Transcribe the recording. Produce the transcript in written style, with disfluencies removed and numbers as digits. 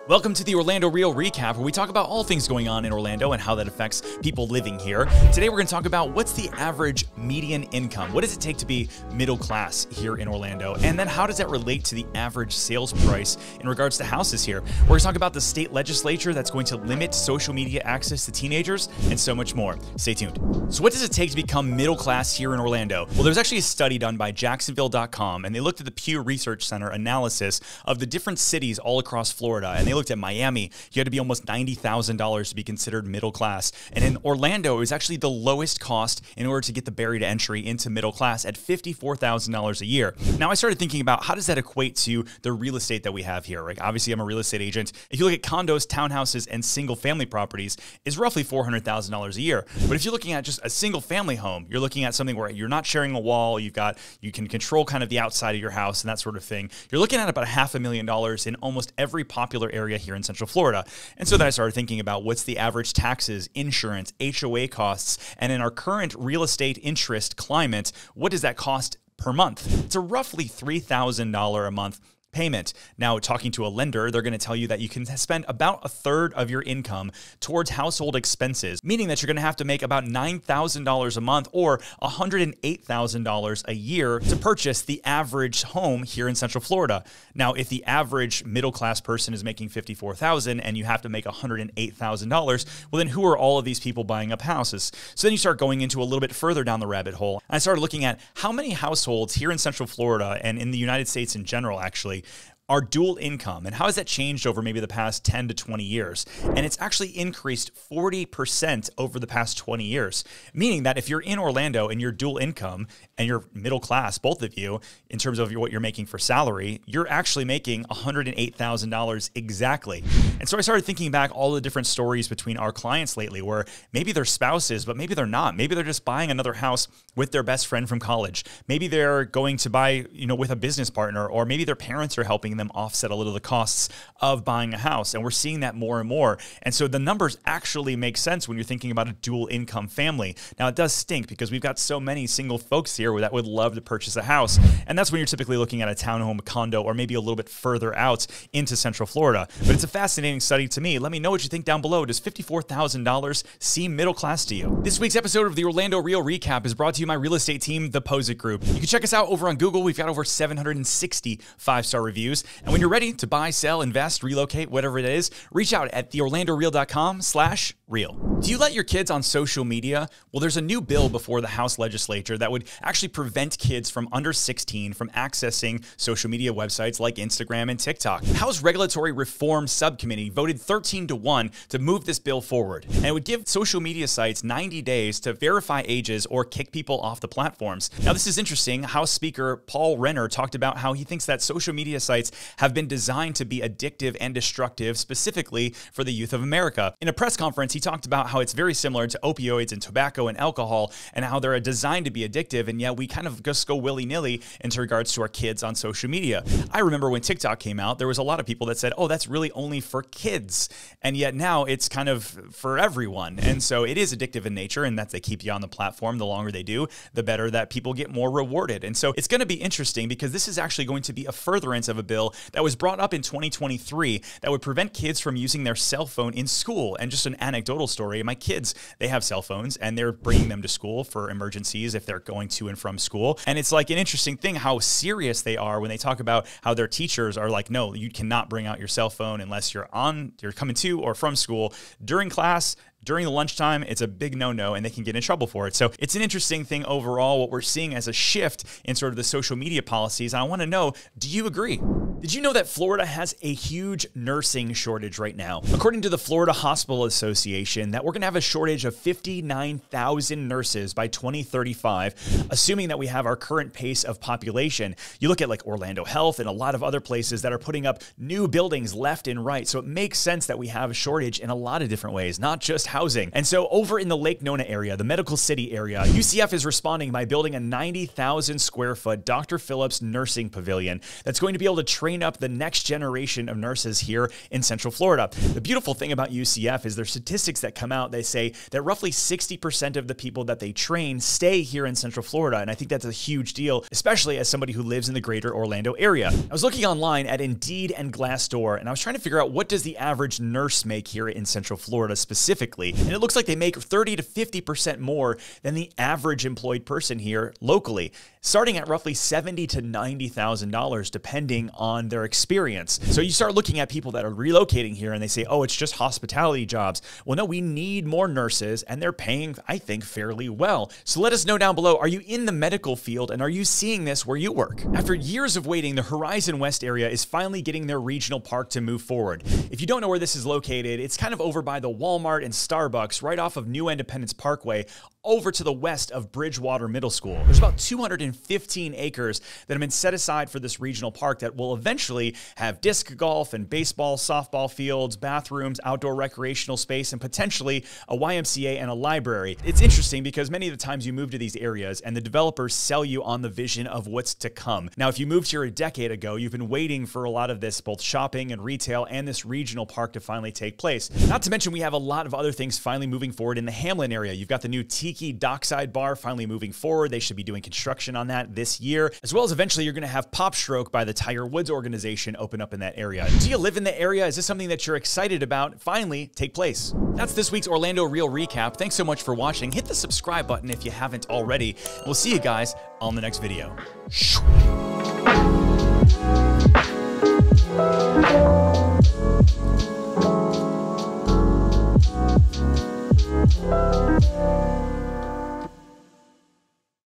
Welcome to the Orlando Real Recap, where we talk about all things going on in Orlando and how that affects people living here. Today we're going to talk about what's the average median income. What does it take to be middle class here in Orlando? And then how does that relate to the average sales price in regards to houses here? We're going to talk about the state legislature that's going to limit social media access to teenagers and so much more. Stay tuned. So what does it take to become middle class here in Orlando? Well, there's actually a study done by Jacksonville.com, and they looked at the Pew Research Center analysis of the different cities all across Florida, and they looked at Miami. You had to be almost $90,000 to be considered middle class. And in Orlando, it was actually the lowest cost in order to get the barrier to entry into middle class at $54,000 a year. Now, I started thinking about how does that equate to the real estate that we have here, right? Obviously, I'm a real estate agent. If you look at condos, townhouses, and single family properties, it's roughly $400,000 a year. But if you're looking at just a single family home, you're looking at something where you're not sharing a wall, you can control kind of the outside of your house and that sort of thing. You're looking at about $500,000 in almost every popular area here in Central Florida. And so then I started thinking about what's the average taxes, insurance, HOA costs, and in our current real estate interest climate, what does that cost per month? It's a roughly $3,000 a month payment. Now, talking to a lender, they're going to tell you that you can spend about a third of your income towards household expenses, meaning that you're going to have to make about $9,000 a month or $108,000 a year to purchase the average home here in Central Florida. Now, if the average middle-class person is making $54,000 and you have to make $108,000, well, then who are all of these people buying up houses? So then you start going into a little bit further down the rabbit hole. And I started looking at how many households here in Central Florida and in the United States in general, actually, are dual income, and how has that changed over maybe the past 10 to 20 years? And it's actually increased 40% over the past 20 years, meaning that if you're in Orlando and you're dual income and you're middle class, both of you, in terms of what you're making for salary, you're actually making $108,000 exactly. And so I started thinking back all the different stories between our clients lately where maybe they're spouses, but maybe they're not. Maybe they're just buying another house with their best friend from college. Maybe they're going to buy, with a business partner, or maybe their parents are helping them offset a little of the costs of buying a house. And we're seeing that more and more. And so the numbers actually make sense when you're thinking about a dual income family. Now, it does stink because we've got so many single folks here that would love to purchase a house. And that's when you're typically looking at a townhome, condo, or maybe a little bit further out into Central Florida. But it's a fascinating study to me. Let me know what you think down below. Does $54,000 seem middle class to you? This week's episode of the Orlando Real Recap is brought to you by my real estate team, The Posit Group. You can check us out over on Google. We've got over 760 five-star reviews. And when you're ready to buy, sell, invest, relocate, whatever it is, reach out at theorlandoreal.com/real. Do you let your kids on social media? Well, there's a new bill before the House legislature that would actually prevent kids from under 16 from accessing social media websites like Instagram and TikTok. The House Regulatory Reform Subcommittee voted 13-1 to move this bill forward. And it would give social media sites 90 days to verify ages or kick people off the platforms. Now, this is interesting. House Speaker Paul Renner talked about how he thinks that social media sites have been designed to be addictive and destructive, specifically for the youth of America. In a press conference, he talked about how it's very similar to opioids and tobacco and alcohol, and how they're designed to be addictive, and yet we kind of just go willy-nilly into regards to our kids on social media. I remember when TikTok came out, there was a lot of people that said, oh, that's really only for kids, and yet now it's kind of for everyone. And so it is addictive in nature, and that they keep you on the platform. The longer they do, the better that people get more rewarded. And so it's going to be interesting because this is actually going to be a furtherance of a bill that was brought up in 2023 that would prevent kids from using their cell phone in school. And just an anecdotal story, my kids, they have cell phones and they're bringing them to school for emergencies if they're going to and from school. And it's like an interesting thing how serious they are when they talk about how their teachers are like, no, you cannot bring out your cell phone unless you're coming to or from school during class. During the lunchtime, it's a big no-no and they can get in trouble for it. So it's an interesting thing overall, what we're seeing as a shift in sort of the social media policies. And I want to know, do you agree? Did you know that Florida has a huge nursing shortage right now? According to the Florida Hospital Association, that we're going to have a shortage of 59,000 nurses by 2035, assuming that we have our current pace of population. You look at like Orlando Health and a lot of other places that are putting up new buildings left and right. So it makes sense that we have a shortage in a lot of different ways, not just housing. And so over in the Lake Nona area, the Medical City area, UCF is responding by building a 90,000 square foot Dr. Phillips Nursing Pavilion that's going to be able to train up the next generation of nurses here in Central Florida. The beautiful thing about UCF is their statistics that come out, they say that roughly 60% of the people that they train stay here in Central Florida. And I think that's a huge deal, especially as somebody who lives in the greater Orlando area. I was looking online at Indeed and Glassdoor, and I was trying to figure out what does the average nurse make here in Central Florida specifically. And it looks like they make 30 to 50% more than the average employed person here locally, starting at roughly $70,000 to $90,000 depending on their experience. So you start looking at people that are relocating here and they say, oh, it's just hospitality jobs. Well, no, we need more nurses and they're paying, I think, fairly well. So let us know down below, are you in the medical field and are you seeing this where you work? After years of waiting, the Horizon West area is finally getting their regional park to move forward. If you don't know where this is located, it's kind of over by the Walmart and Starbucks right off of New Independence Parkway, over to the west of Bridgewater Middle School. There's about 215 acres that have been set aside for this regional park that will eventually have disc golf and baseball, softball fields, bathrooms, outdoor recreational space, and potentially a YMCA and a library. It's interesting because many of the times you move to these areas and the developers sell you on the vision of what's to come. Now, if you moved here a decade ago, you've been waiting for a lot of this, both shopping and retail and this regional park to finally take place. Not to mention we have a lot of other things finally moving forward in the Hamlin area. You've got the new Tiki Dockside Bar finally moving forward. They should be doing construction on that this year, as well as eventually you're going to have Pop Stroke by the Tiger Woods organization open up in that area. Do you live in the area? Is this something that you're excited about finally take place? That's this week's Orlando Real Recap. Thanks so much for watching. Hit the subscribe button if you haven't already. We'll see you guys on the next video.